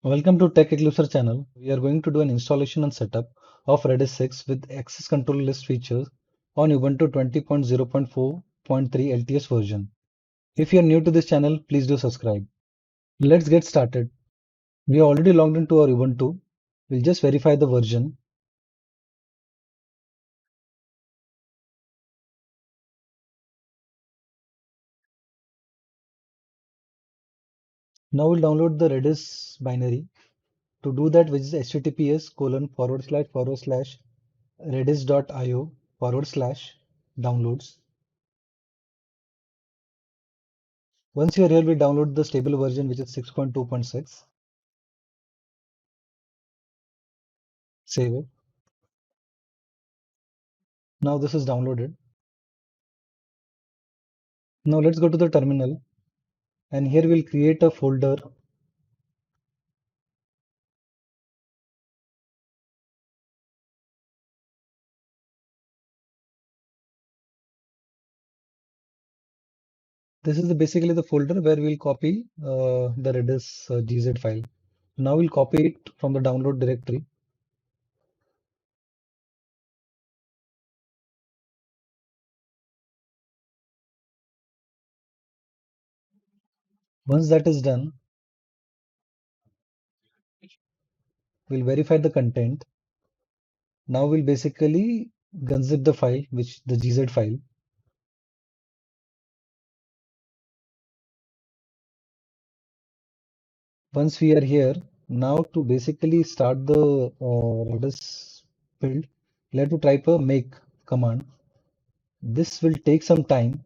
Welcome to Tech Eclipser channel. We are going to do an installation and setup of Redis 6 with access control list features on Ubuntu 20.0.4.3 LTS version. If you are new to this channel, please do subscribe. Let's get started. We are already logged into our Ubuntu. We'll just verify the version. Now we'll download the Redis binary. To do that, which is https://redis.io/downloads. Once you are here, we download the stable version, which is 6.2.6. Save it. Now this is downloaded. Now let's go to the terminal, and here we'll create a folder. This is basically the folder where we'll copy the Redis gz file. Now we'll copy it from the download directory. Once that is done, we'll verify the content. Now we'll basically gunzip the file, which the gz file. Once we are here, now to basically start the Redis build, we'll have to type a make command. This will take some time,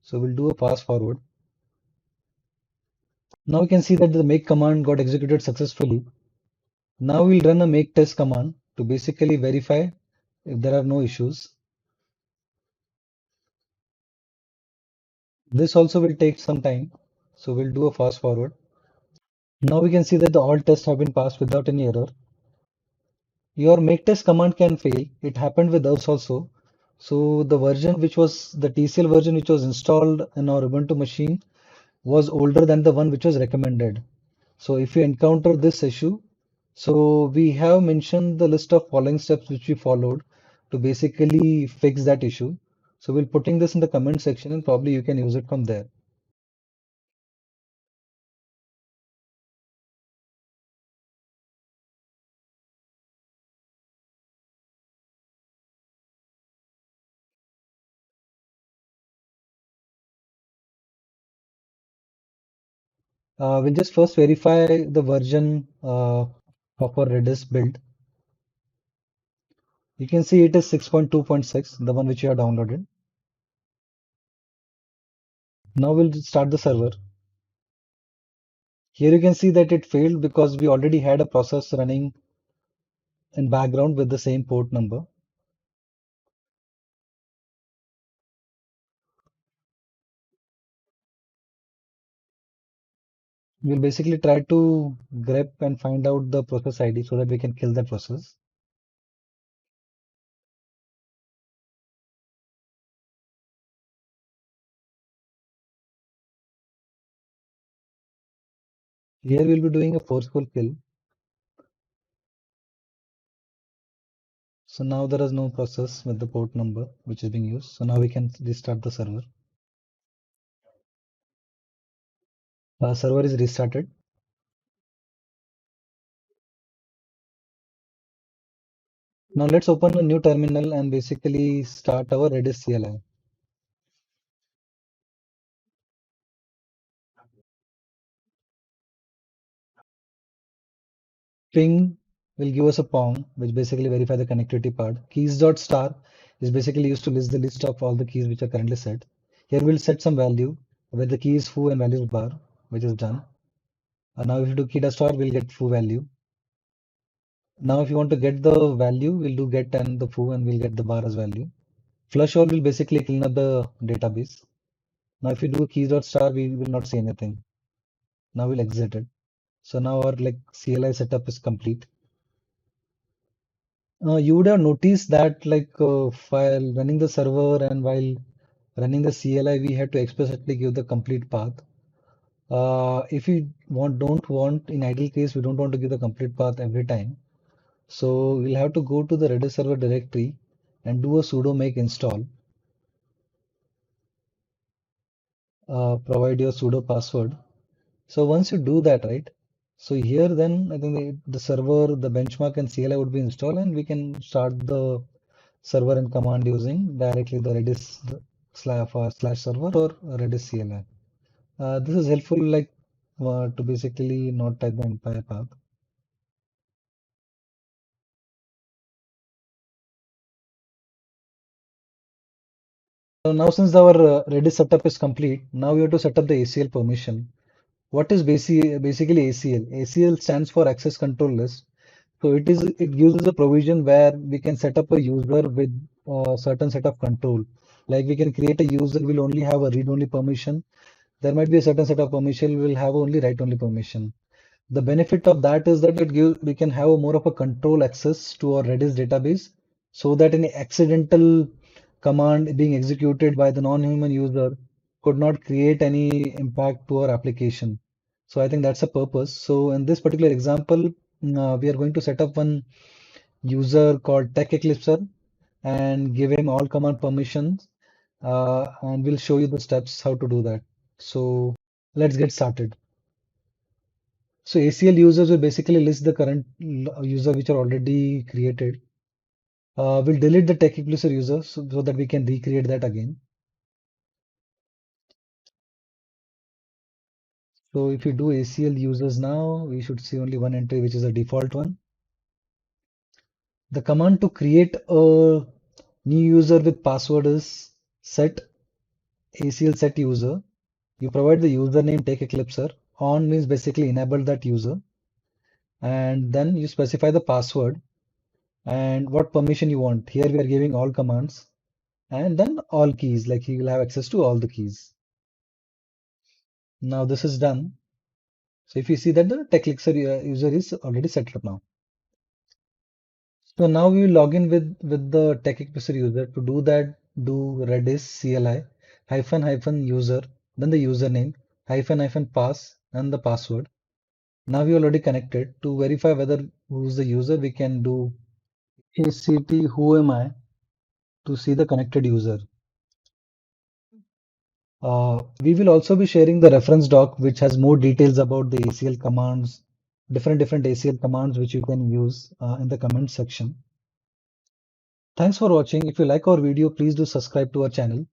so we'll do a fast forward. Now we can see that the make command got executed successfully. Now we'll run a make test command to basically verify if there are no issues. This also will take some time, so we'll do a fast forward. Now we can see that the all tests have been passed without any error. Your make test command can fail. It happened with us also. So the version which was the TCL version which was installed in our Ubuntu machine was older than the one which was recommended. So if you encounter this issue, so we have mentioned the list of following steps which we followed to basically fix that issue. So we'll putting this in the comment section and probably you can use it from there. We'll just first verify the version of our Redis build. You can see it is 6.2.6, the one which you have downloaded. Now we'll start the server. Here you can see that it failed because we already had a process running in background with the same port number. We'll basically try to grep and find out the process ID so that we can kill that process. Here we'll be doing a forceful kill. So now there is no process with the port number which is being used. So now we can restart the server. Server is restarted. Now let's open a new terminal and basically start our Redis CLI. Ping will give us a pong, which basically verify the connectivity part. Keys.star is basically used to list the list of all the keys which are currently set. Here we'll set some value where the key is foo and value is bar, which is done. Now if you do key.star, we'll get foo value. Now if you want to get the value, we'll do get and the foo and we'll get the bar as value. Flush all will basically clean up the database. Now if you do keys.star, we will not see anything. Now we'll exit it. So now our CLI setup is complete. You would have noticed that while running the server and while running the CLI, we had to explicitly give the complete path. If we don't want, in ideal case, we don't want to give the complete path every time. So we'll have to go to the Redis server directory and do a sudo make install. Provide your sudo password. So once you do that, right? So here then I think the server, the benchmark and CLI would be installed, and we can start the server and command using directly the Redis slash server or Redis CLI. This is helpful like to basically not type the entire path. So now since our Redis setup is complete, now we have to set up the ACL permission. What is basically ACL? ACL stands for Access Control List. So it uses a provision where we can set up a user with a certain set of control. Like we can create a user will only have a read-only permission. There might be a certain set of permission will have only write-only permission. The benefit of that is that we can have a more of a control access to our Redis database so that any accidental command being executed by the non-human user could not create any impact to our application. So I think that's a purpose. So in this particular example, we are going to set up one user called Tech Eclipser and give him all command permissions. And we'll show you the steps how to do that. So let's get started. So ACL users will basically list the current user which are already created. We'll delete the Tech Eclipser user so that we can recreate that again. So if you do ACL users now, we should see only one entry, which is a default one. The command to create a new user with password is set ACL set user. You provide the username Tech Eclipser. On means basically enable that user, and then you specify the password and what permission you want. Here we are giving all commands, and then all keys, like he will have access to all the keys. Now this is done. So if you see that the Tech Elixir user is already set up now. So now we will log in with the Tech Elixir user. To do that, do Redis CLI hyphen hyphen user, then the username hyphen hyphen pass and the password. Now we already connected. To verify whether who's the user, we can do ACT who am I to see the connected user. We will also be sharing the reference doc, which has more details about the ACL commands, different ACL commands which you can use in the comment section. Thanks for watching. If you like our video, please do subscribe to our channel.